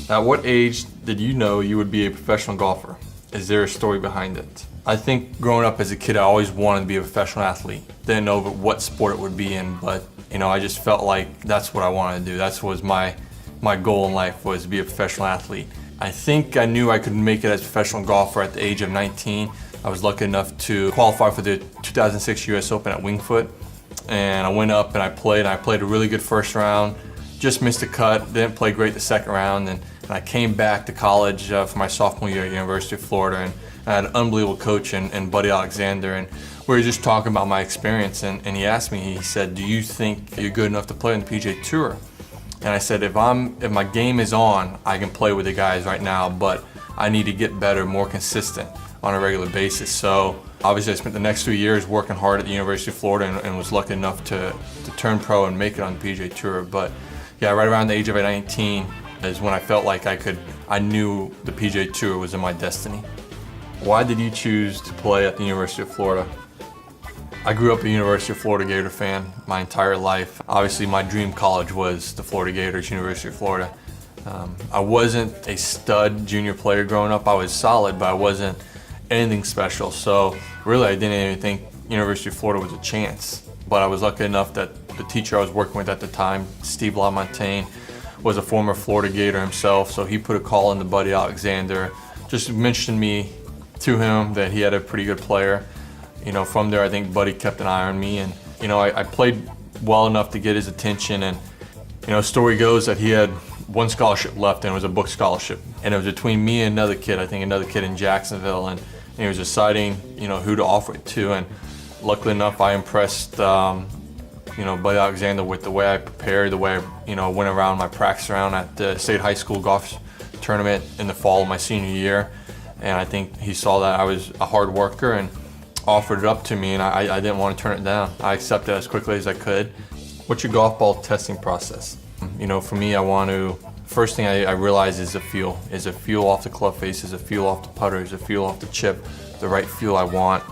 At what age did you know you would be a professional golfer? Is there a story behind it? I think growing up as a kid, I always wanted to be a professional athlete. Didn't know what sport it would be in, but I just felt like that's what I wanted to do. That was my goal in life, was to be a professional athlete. I think I knew I could make it as a professional golfer at the age of 19. I was lucky enough to qualify for the 2006 US Open at Winged Foot. And I went up and I played a really good first round. Just missed a cut, didn't play great the second round. And I came back to college for my sophomore year at University of Florida. And I had an unbelievable coach in Buddy Alexander. And we were just talking about my experience. And he asked me, he said, do you think you're good enough to play on the PGA Tour? And I said, if my game is on, I can play with the guys right now, but I need to get better, more consistent on a regular basis. So obviously I spent the next 3 years working hard at the University of Florida and was lucky enough to turn pro and make it on the PGA Tour. But yeah, right around the age of 19 is when I felt like I knew the PGA Tour was in my destiny. Why did you choose to play at the University of Florida? I grew up a University of Florida Gator fan my entire life. Obviously my dream college was the Florida Gators, University of Florida. I wasn't a stud junior player growing up. I was solid, but I wasn't anything special. So really I didn't even think University of Florida was a chance. But I was lucky enough that the teacher I was working with at the time, Steve LaMontagne, was a former Florida Gator himself. So he put a call into Buddy Alexander, just mentioned me to him that he had a pretty good player. From there I think Buddy kept an eye on me, and I played well enough to get his attention. And story goes that he had one scholarship left, and it was a book scholarship. And it was between me and another kid, I think another kid in Jacksonville, and he was deciding who to offer it to. And luckily enough I impressed Buddy Alexander with the way I prepared, the way I went around my practice round at the state high school golf tournament in the fall of my senior year. And I think he saw that I was a hard worker and offered it up to me, and I didn't want to turn it down. I accepted it as quickly as I could. What's your golf ball testing process? For me, first thing I realize is the feel. Is the feel off the club face? Is the feel off the putter? Is the feel off the chip the right feel I want?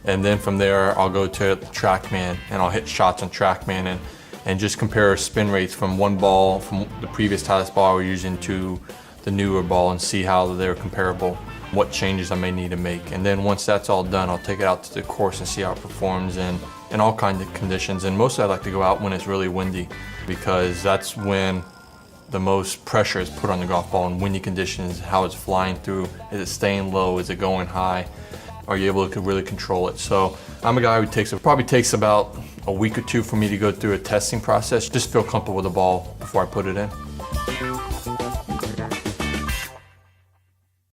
And then from there, I'll go to TrackMan, and I'll hit shots on TrackMan and just compare spin rates from one ball, from the previous Titleist ball I was using to the newer ball, and see how they're comparable, what changes I may need to make. And then once that's all done, I'll take it out to the course and see how it performs in all kinds of conditions. And mostly I like to go out when it's really windy, because that's when the most pressure is put on the golf ball, in windy conditions, how it's flying through. Is it staying low? Is it going high? Are you able to really control it? So I'm a guy who probably takes about a week or two for me to go through a testing process, just feel comfortable with the ball before I put it in.